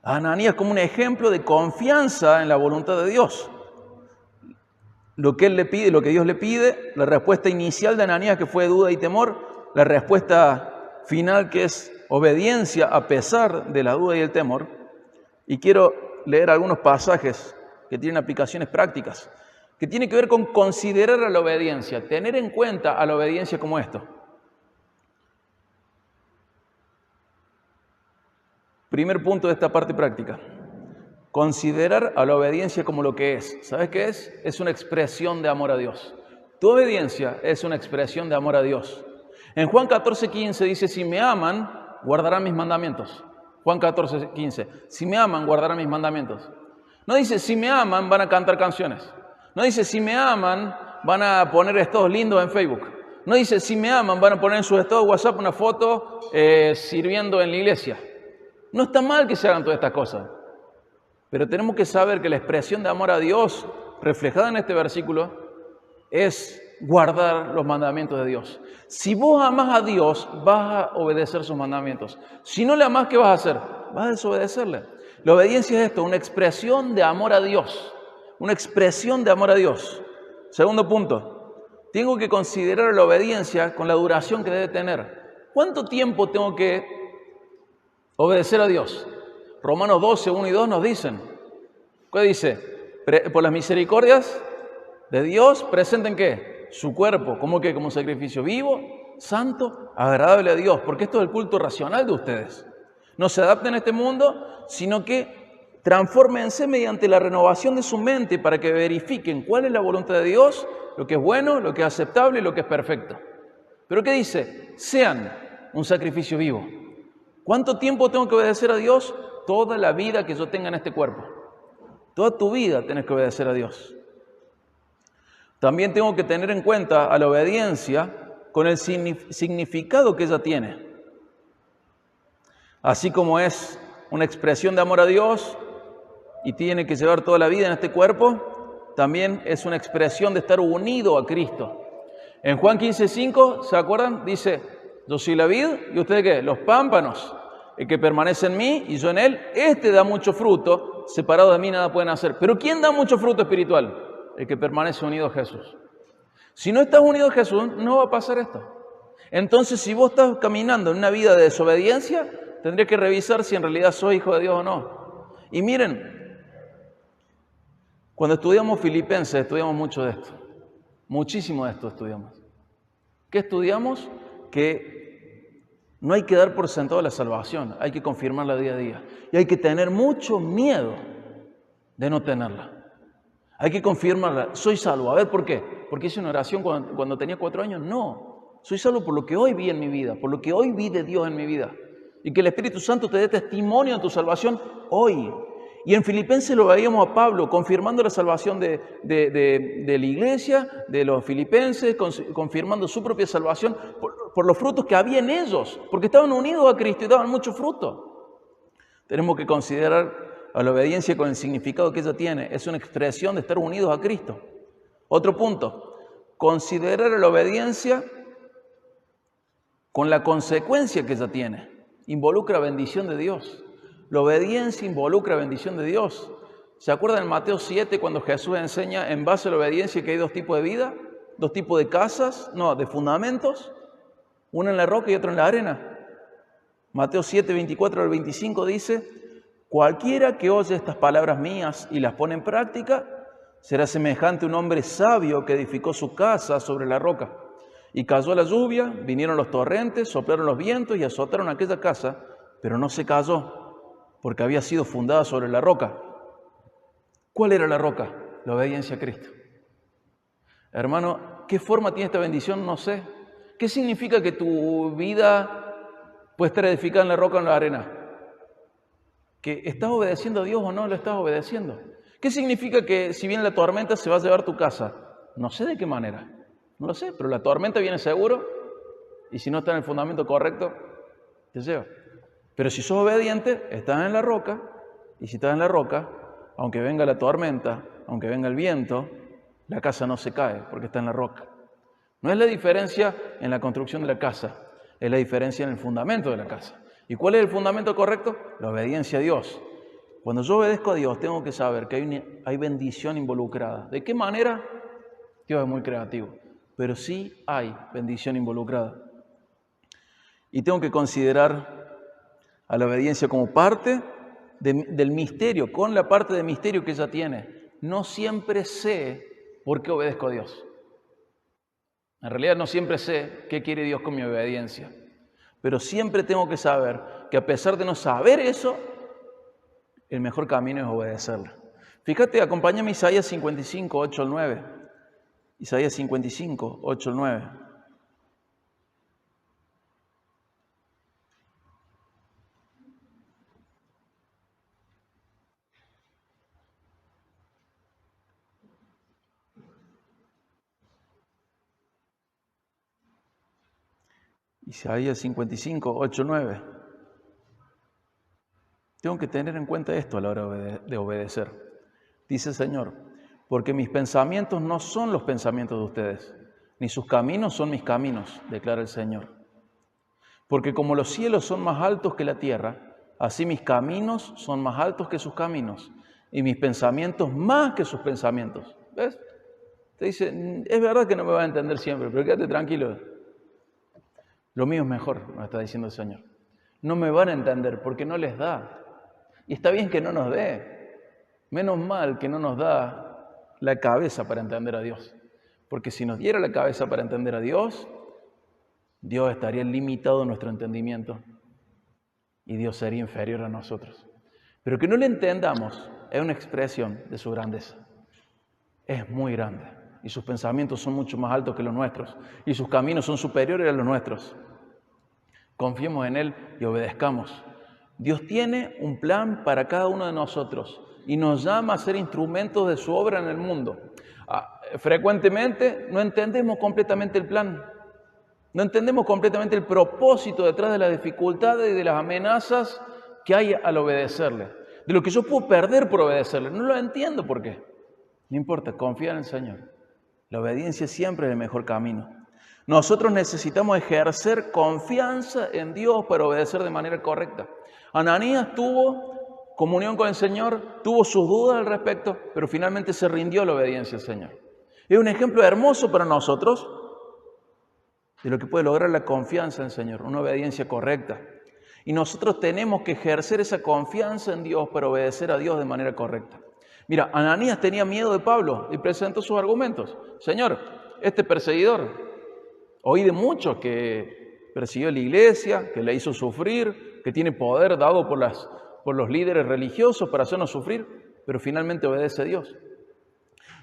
a Ananías como un ejemplo de confianza en la voluntad de Dios. Lo que él le pide, lo que Dios le pide, la respuesta inicial de Ananías que fue duda y temor, la respuesta final que es obediencia a pesar de la duda y el temor. Y quiero leer algunos pasajes que tienen aplicaciones prácticas, que tienen que ver con considerar a la obediencia, tener en cuenta a la obediencia como esto. Primer punto de esta parte práctica. Considerar a la obediencia como lo que es. ¿Sabes qué es? Es una expresión de amor a Dios. Tu obediencia es una expresión de amor a Dios. En Juan 14:15 dice, si me aman, guardarán mis mandamientos. Juan 14:15, si me aman, guardarán mis mandamientos. No dice, si me aman, van a cantar canciones. No dice, si me aman, van a poner estados lindos en Facebook. No dice, si me aman, van a poner en sus estados de WhatsApp una foto sirviendo en la iglesia. No está mal que se hagan todas estas cosas. Pero tenemos que saber que la expresión de amor a Dios, reflejada en este versículo, es guardar los mandamientos de Dios. Si vos amás a Dios, vas a obedecer sus mandamientos. Si no le amás, ¿qué vas a hacer? Vas a desobedecerle. La obediencia es esto, una expresión de amor a Dios. Una expresión de amor a Dios. Segundo punto, tengo que considerar la obediencia con la duración que debe tener. ¿Cuánto tiempo tengo que obedecer a Dios? Romanos 12, 1 y 2 nos dicen. ¿Qué dice? Por las misericordias de Dios, presenten ¿qué? Su cuerpo. ¿Cómo qué? Como un sacrificio vivo, santo, agradable a Dios. Porque esto es el culto racional de ustedes. No se adapten a este mundo, sino que transfórmense mediante la renovación de su mente para que verifiquen cuál es la voluntad de Dios, lo que es bueno, lo que es aceptable y lo que es perfecto. ¿Pero qué dice? Sean un sacrificio vivo. ¿Cuánto tiempo tengo que obedecer a Dios? Toda la vida que yo tenga en este cuerpo. Toda tu vida tenés que obedecer a Dios. También tengo que tener en cuenta a la obediencia con el significado que ella tiene. Así como es una expresión de amor a Dios y tiene que llevar toda la vida en este cuerpo, también es una expresión de estar unido a Cristo. En Juan 15:5, ¿se acuerdan? Dice, yo soy la vid y ustedes ¿qué? Los pámpanos. El que permanece en mí y yo en él, este da mucho fruto, separado de mí nada pueden hacer. Pero ¿quién da mucho fruto espiritual? El que permanece unido a Jesús. Si no estás unido a Jesús, no va a pasar esto. Entonces, si vos estás caminando en una vida de desobediencia, tendrías que revisar si en realidad sos hijo de Dios o no. Y miren, cuando estudiamos Filipenses, estudiamos mucho de esto. Muchísimo de esto estudiamos. ¿Qué estudiamos? Que no hay que dar por sentado la salvación, hay que confirmarla día a día. Y hay que tener mucho miedo de no tenerla. Hay que confirmarla. Soy salvo. A ver, ¿por qué? ¿Porque hice una oración cuando tenía 4 años? No. Soy salvo por lo que hoy vi en mi vida, por lo que hoy vi de Dios en mi vida. Y que el Espíritu Santo te dé testimonio de tu salvación hoy. Y en Filipenses lo veíamos a Pablo confirmando la salvación de la iglesia, de los filipenses, confirmando su propia salvación por los frutos que había en ellos, porque estaban unidos a Cristo y daban mucho fruto. Tenemos que considerar a la obediencia con el significado que ella tiene. Es una expresión de estar unidos a Cristo. Otro punto, considerar a la obediencia con la consecuencia que ella tiene. Involucra bendición de Dios. La obediencia involucra bendición de Dios. ¿Se acuerdan en Mateo 7 cuando Jesús enseña en base a la obediencia que hay 2 tipos de vida? 2 tipos de casas, no, de fundamentos. Una en la roca y otra en la arena. Mateo 7, 24 al 25 dice, cualquiera que oye estas palabras mías y las pone en práctica, será semejante a un hombre sabio que edificó su casa sobre la roca. Y cayó la lluvia, vinieron los torrentes, soplaron los vientos y azotaron aquella casa, pero no se cayó, porque había sido fundada sobre la roca. ¿Cuál era la roca? La obediencia a Cristo. Hermano, ¿qué forma tiene esta bendición? No sé. ¿Qué significa que tu vida puede estar edificada en la roca o en la arena? ¿Que estás obedeciendo a Dios o no lo estás obedeciendo? ¿Qué significa que si viene la tormenta se va a llevar tu casa? No sé de qué manera. No lo sé, pero la tormenta viene seguro y si no está en el fundamento correcto, te lleva. Pero si sos obediente, estás en la roca, y si estás en la roca, aunque venga la tormenta, aunque venga el viento, la casa no se cae porque está en la roca. No es la diferencia en la construcción de la casa, es la diferencia en el fundamento de la casa. ¿Y cuál es el fundamento correcto? La obediencia a Dios. Cuando yo obedezco a Dios, tengo que saber que hay bendición involucrada. ¿De qué manera? Dios es muy creativo, pero sí hay bendición involucrada. Y tengo que considerar a la obediencia como parte del misterio, con la parte de misterio que ella tiene. No siempre sé por qué obedezco a Dios. En realidad no siempre sé qué quiere Dios con mi obediencia. Pero siempre tengo que saber que a pesar de no saber eso, el mejor camino es obedecerle. Fíjate, acompáñame a Isaías 55, 8 al 9. Isaías 55, 8 al 9. Isaías 55, 8, 9. Tengo que tener en cuenta esto a la hora de obedecer. Dice el Señor, porque mis pensamientos no son los pensamientos de ustedes, ni sus caminos son mis caminos, declara el Señor. Porque como los cielos son más altos que la tierra, así mis caminos son más altos que sus caminos, y mis pensamientos más que sus pensamientos. ¿Ves? Te dice, es verdad que no me va a entender siempre, pero quédate tranquilo. Lo mío es mejor, nos está diciendo el Señor. No me van a entender porque no les da. Y está bien que no nos dé. Menos mal que no nos da la cabeza para entender a Dios. Porque si nos diera la cabeza para entender a Dios, Dios estaría limitado en nuestro entendimiento. Y Dios sería inferior a nosotros. Pero que no le entendamos es una expresión de su grandeza. Es muy grande. Y sus pensamientos son mucho más altos que los nuestros. Y sus caminos son superiores a los nuestros. Confiemos en Él y obedezcamos. Dios tiene un plan para cada uno de nosotros y nos llama a ser instrumentos de su obra en el mundo. Frecuentemente no entendemos completamente el plan. No entendemos completamente el propósito detrás de las dificultades y de las amenazas que hay al obedecerle. De lo que yo puedo perder por obedecerle. No lo entiendo por qué. No importa, confía en el Señor. La obediencia siempre es el mejor camino. Nosotros necesitamos ejercer confianza en Dios para obedecer de manera correcta. Ananías tuvo comunión con el Señor, tuvo sus dudas al respecto, pero finalmente se rindió a la obediencia al Señor. Es un ejemplo hermoso para nosotros de lo que puede lograr la confianza en el Señor, una obediencia correcta. Y nosotros tenemos que ejercer esa confianza en Dios para obedecer a Dios de manera correcta. Mira, Ananías tenía miedo de Pablo y presentó sus argumentos. Señor, este perseguidor, oí de muchos que persiguió a la iglesia, que la hizo sufrir, que tiene poder dado por los líderes religiosos para hacernos sufrir, pero finalmente obedece a Dios.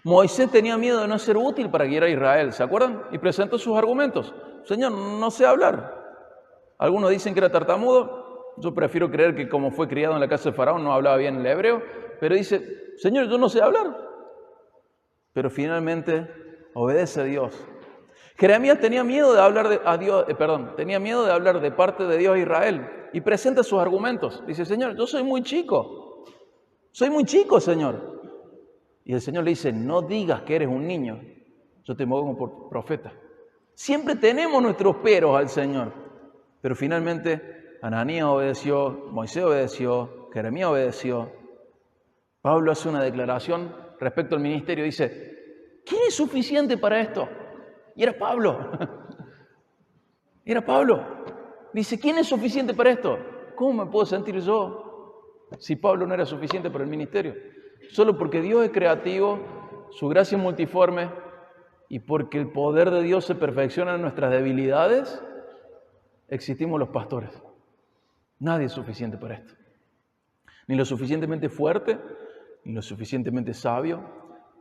Moisés tenía miedo de no ser útil para guiar a Israel, ¿se acuerdan? Y presentó sus argumentos. Señor, no sé hablar. Algunos dicen que era tartamudo. Yo prefiero creer que como fue criado en la casa de Faraón no hablaba bien el hebreo. Pero dice, Señor, yo no sé hablar. Pero finalmente obedece a Dios. Jeremías tenía miedo de hablar tenía miedo de hablar de parte de Dios a Israel. Y presenta sus argumentos. Dice, Señor, yo soy muy chico. Soy muy chico, Señor. Y el Señor le dice, no digas que eres un niño. Yo te pongo por profeta. Siempre tenemos nuestros peros al Señor. Pero finalmente Ananías obedeció, Moisés obedeció, Jeremías obedeció. Pablo hace una declaración respecto al ministerio. Dice, ¿quién es suficiente para esto? Y era Pablo. Era Pablo. Dice, ¿quién es suficiente para esto? ¿Cómo me puedo sentir yo si Pablo no era suficiente para el ministerio? Solo porque Dios es creativo, su gracia es multiforme y porque el poder de Dios se perfecciona en nuestras debilidades, existimos los pastores. Nadie es suficiente para esto. Ni lo suficientemente fuerte, ni lo suficientemente sabio,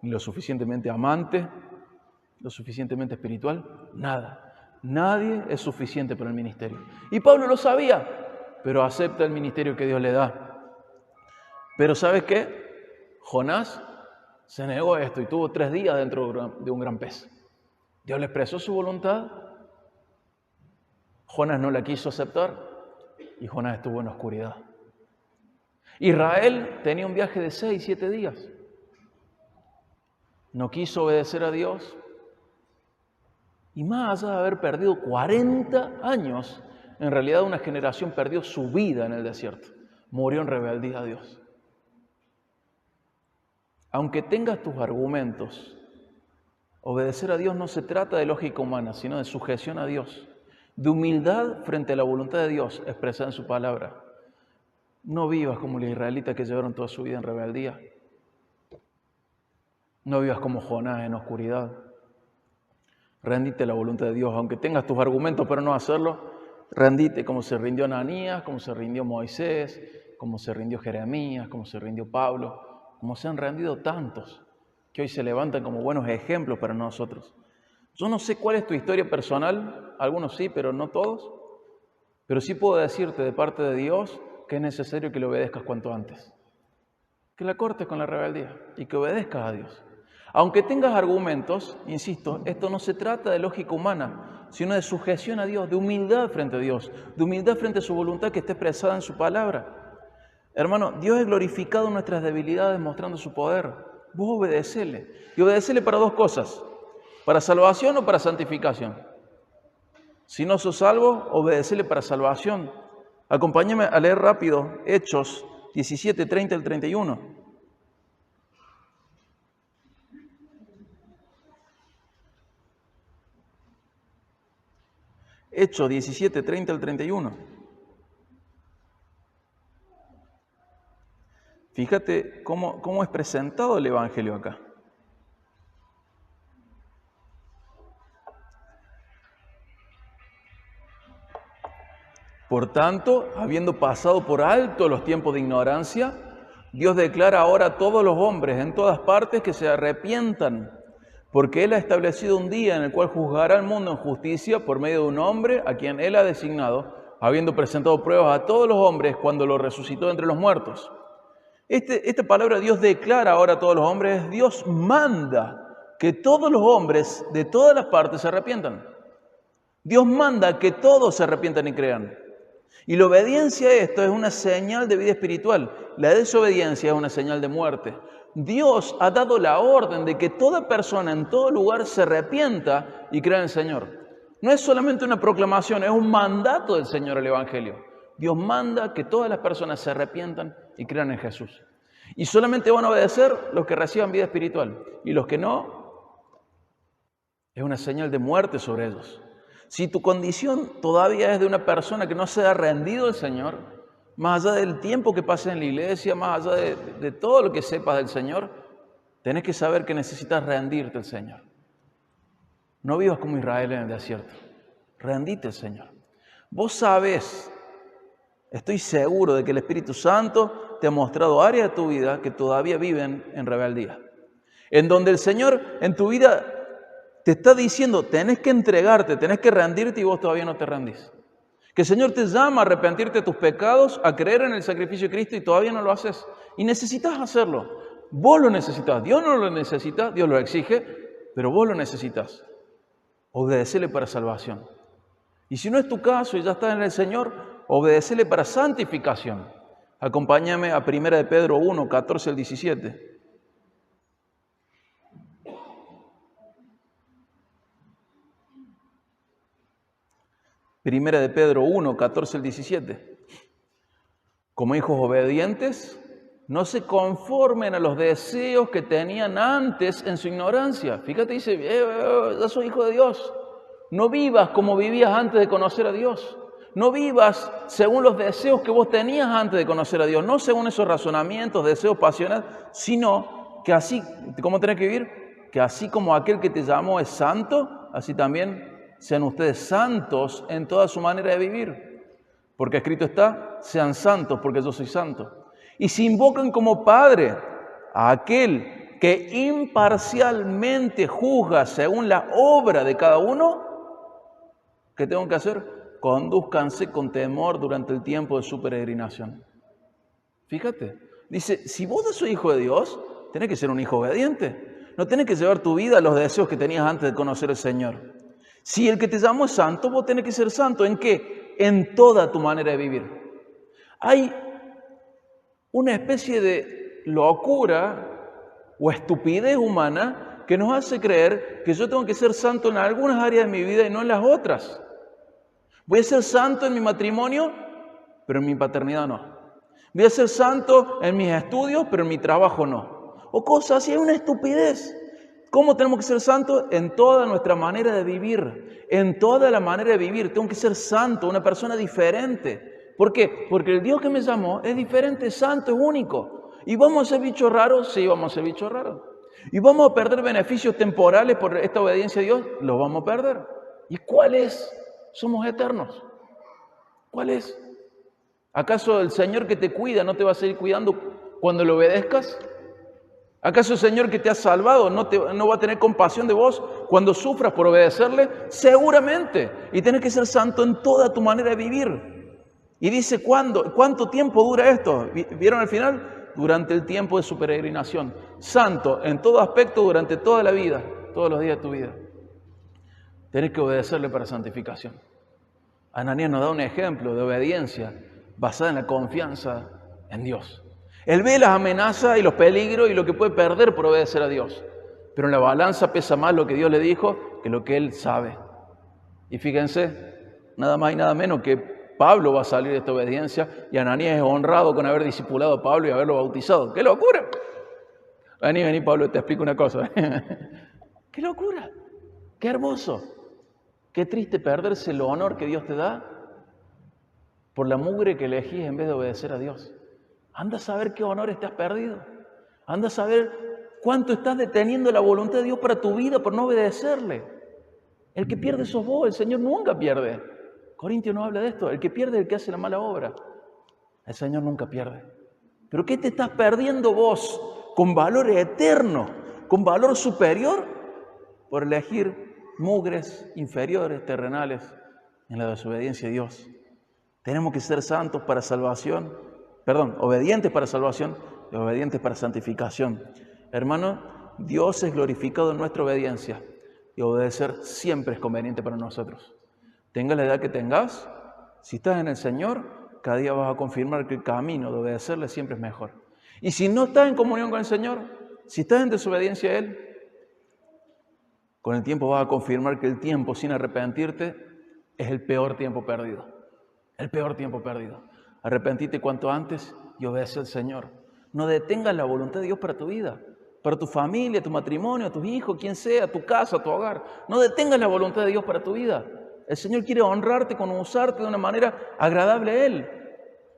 ni lo suficientemente amante, lo suficientemente espiritual, nada. Nadie es suficiente para el ministerio. Y Pablo lo sabía, pero acepta el ministerio que Dios le da. Pero ¿sabes qué? Jonás se negó a esto y tuvo 3 días dentro de un gran pez. Dios le expresó su voluntad. Jonás no la quiso aceptar y Jonás estuvo en la oscuridad. Israel tenía un viaje de 6, 7 días. No quiso obedecer a Dios Y más allá de haber perdido 40 años, en realidad una generación perdió su vida en el desierto. Murió en rebeldía a Dios. Aunque tengas tus argumentos, obedecer a Dios no se trata de lógica humana, sino de sujeción a Dios, de humildad frente a la voluntad de Dios expresada en su palabra. No vivas como los israelitas que llevaron toda su vida en rebeldía. No vivas como Jonás en oscuridad. Rendite a la voluntad de Dios, aunque tengas tus argumentos para no hacerlo, rendite como se rindió Ananías, como se rindió Moisés, como se rindió Jeremías, como se rindió Pablo, como se han rendido tantos que hoy se levantan como buenos ejemplos para nosotros. Yo no sé cuál es tu historia personal, algunos sí, pero no todos, pero sí puedo decirte de parte de Dios que es necesario que le obedezcas cuanto antes, que la cortes con la rebeldía y que obedezcas a Dios. Aunque tengas argumentos, insisto, esto no se trata de lógica humana, sino de sujeción a Dios, de humildad frente a Dios, de humildad frente a su voluntad que está expresada en su palabra. Hermano, Dios es glorificado en nuestras debilidades mostrando su poder. Vos obedecele. Y obedecele para dos cosas, para salvación o para santificación. Si no sos salvo, obedecele para salvación. Acompáñame a leer rápido Hechos 17, 30 al 31. Hechos 17, 30 al 31. Fíjate cómo es presentado el Evangelio acá. Por tanto, habiendo pasado por alto los tiempos de ignorancia, Dios declara ahora a todos los hombres en todas partes que se arrepientan, porque Él ha establecido un día en el cual juzgará al mundo en justicia por medio de un hombre a quien Él ha designado, habiendo presentado pruebas a todos los hombres cuando lo resucitó de entre los muertos. Esta palabra Dios declara ahora a todos los hombres, Dios manda que todos los hombres de todas las partes se arrepientan. Dios manda que todos se arrepientan y crean. Y la obediencia a esto es una señal de vida espiritual. La desobediencia es una señal de muerte. Dios ha dado la orden de que toda persona en todo lugar se arrepienta y crea en el Señor. No es solamente una proclamación, es un mandato del Señor el Evangelio. Dios manda que todas las personas se arrepientan y crean en Jesús. Y solamente van a obedecer los que reciban vida espiritual. Y los que no, es una señal de muerte sobre ellos. Si tu condición todavía es de una persona que no se ha rendido al Señor, más allá del tiempo que pases en la iglesia, más allá de todo lo que sepas del Señor, tenés que saber que necesitas rendirte al Señor. No vivas como Israel en el desierto. Rendite al Señor. Vos sabés, estoy seguro de que el Espíritu Santo te ha mostrado áreas de tu vida que todavía viven en rebeldía. En donde el Señor en tu vida te está diciendo, tenés que entregarte, tenés que rendirte y vos todavía no te rendís. Que el Señor te llama a arrepentirte de tus pecados, a creer en el sacrificio de Cristo y todavía no lo haces. Y necesitas hacerlo. Vos lo necesitas. Dios no lo necesita, Dios lo exige, pero vos lo necesitas. Obedecele para salvación. Y si no es tu caso y ya estás en el Señor, obedecele para santificación. Acompáñame a 1 de Pedro 1, 14 al 17. Primera de Pedro 1, 14 al 17. Como hijos obedientes, no se conformen a los deseos que tenían antes en su ignorancia. Fíjate, dice, ya soy hijo de Dios. No vivas como vivías antes de conocer a Dios. No vivas según los deseos que vos tenías antes de conocer a Dios. No según esos razonamientos, deseos pasionales, sino que así, ¿cómo tenés que vivir? Que así como aquel que te llamó es santo, así también sean ustedes santos en toda su manera de vivir. Porque escrito está, sean santos porque yo soy santo. Y si invocan como Padre a aquel que imparcialmente juzga según la obra de cada uno, ¿qué tengo que hacer? Condúzcanse con temor durante el tiempo de su peregrinación. Fíjate, dice, si vos sos hijo de Dios, tenés que ser un hijo obediente. No tenés que llevar tu vida a los deseos que tenías antes de conocer al Señor. Si el que te llamó es santo, vos tenés que ser santo. ¿En qué? En toda tu manera de vivir. Hay una especie de locura o estupidez humana que nos hace creer que yo tengo que ser santo en algunas áreas de mi vida y no en las otras. Voy a ser santo en mi matrimonio, pero en mi paternidad no. Voy a ser santo en mis estudios, pero en mi trabajo no. O cosas así, es una estupidez. ¿Cómo tenemos que ser santos? En toda nuestra manera de vivir. En toda la manera de vivir. Tengo que ser santo, una persona diferente. ¿Por qué? Porque el Dios que me llamó es diferente, es santo, es único. ¿Y vamos a ser bichos raros? Sí, vamos a ser bichos raros. ¿Y vamos a perder beneficios temporales por esta obediencia a Dios? Los vamos a perder. ¿Y cuál es? Somos eternos. ¿Cuál es? ¿Acaso el Señor que te cuida no te va a seguir cuidando cuando le obedezcas? ¿Acaso el Señor que te ha salvado no va a tener compasión de vos cuando sufras por obedecerle? Seguramente. Y tienes que ser santo en toda tu manera de vivir. Y dice, ¿cuánto tiempo dura esto? ¿Vieron al final? Durante el tiempo de su peregrinación. Santo en todo aspecto durante toda la vida, todos los días de tu vida. Tenés que obedecerle para santificación. Ananías nos da un ejemplo de obediencia basada en la confianza en Dios. Él ve las amenazas y los peligros y lo que puede perder por obedecer a Dios. Pero en la balanza pesa más lo que Dios le dijo que lo que él sabe. Y fíjense, nada más y nada menos que Pablo va a salir de esta obediencia y Ananías es honrado con haber discipulado a Pablo y haberlo bautizado. ¡Qué locura! Vení, Pablo, te explico una cosa. ¡Qué locura! ¡Qué hermoso! Qué triste perderse el honor que Dios te da por la mugre que elegís en vez de obedecer a Dios. Anda a saber qué honores te has perdido. Anda a saber cuánto estás deteniendo la voluntad de Dios para tu vida por no obedecerle. El que pierde sos vos, el Señor nunca pierde. Corintios no habla de esto. El que pierde es el que hace la mala obra. El Señor nunca pierde. ¿Pero qué te estás perdiendo vos con valor eterno, con valor superior, por elegir mugres inferiores, terrenales, en la desobediencia a Dios? Tenemos que ser santos para salvación, obedientes para salvación y obedientes para santificación. Hermano, Dios es glorificado en nuestra obediencia y obedecer siempre es conveniente para nosotros. Tenga la edad que tengas, si estás en el Señor, cada día vas a confirmar que el camino de obedecerle siempre es mejor. Y si no estás en comunión con el Señor, si estás en desobediencia a Él, con el tiempo vas a confirmar que el tiempo sin arrepentirte es el peor tiempo perdido. El peor tiempo perdido. Arrepentirte cuanto antes y obedece al Señor. No detengas la voluntad de Dios para tu vida, para tu familia, tu matrimonio, tus hijos, quien sea, tu casa, tu hogar. No detengas la voluntad de Dios para tu vida. El Señor quiere honrarte con usarte de una manera agradable a Él.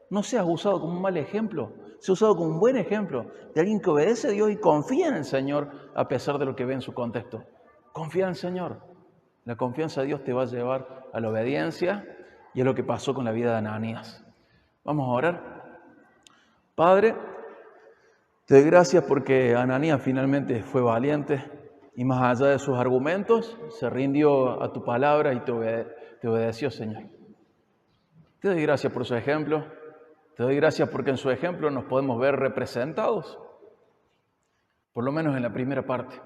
No seas usado como un mal ejemplo, seas usado como un buen ejemplo de alguien que obedece a Dios y confía en el Señor a pesar de lo que ve en su contexto. Confía en el Señor. La confianza de Dios te va a llevar a la obediencia y es lo que pasó con la vida de Ananías. Vamos a orar. Padre, te doy gracias porque Ananías finalmente fue valiente y más allá de sus argumentos, se rindió a tu palabra y te obedeció, Señor. Te doy gracias por su ejemplo. Te doy gracias porque en su ejemplo nos podemos ver representados, por lo menos en la primera parte.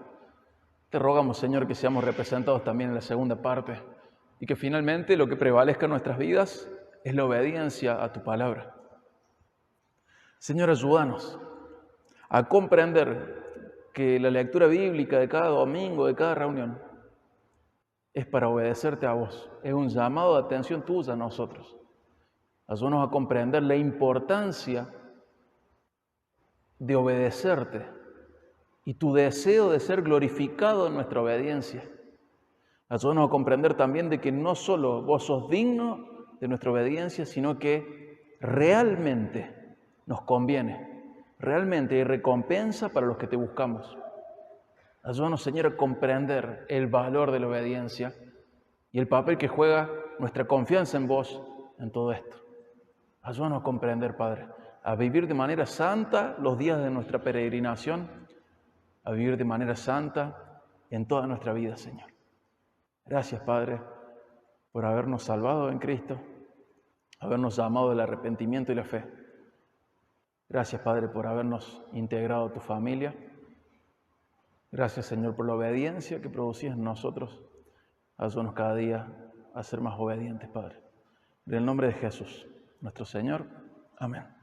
Te rogamos, Señor, que seamos representados también en la segunda parte y que finalmente lo que prevalezca en nuestras vidas es la obediencia a tu palabra. Señor, ayúdanos a comprender que la lectura bíblica de cada domingo, de cada reunión, es para obedecerte a vos. Es un llamado de atención tuya a nosotros. Ayúdanos a comprender la importancia de obedecerte y tu deseo de ser glorificado en nuestra obediencia. Ayúdanos a comprender también de que no solo vos sos digno de nuestra obediencia, sino que realmente nos conviene. Realmente hay recompensa para los que te buscamos. Ayúdanos, Señor, a comprender el valor de la obediencia y el papel que juega nuestra confianza en vos en todo esto. Ayúdanos a comprender, Padre, a vivir de manera santa los días de nuestra peregrinación, a vivir de manera santa en toda nuestra vida, Señor. Gracias, Padre, por habernos salvado en Cristo, habernos llamado del arrepentimiento y la fe. Gracias, Padre, por habernos integrado a tu familia. Gracias, Señor, por la obediencia que producías en nosotros. Ayúdanos cada día a ser más obedientes, Padre. En el nombre de Jesús, nuestro Señor. Amén.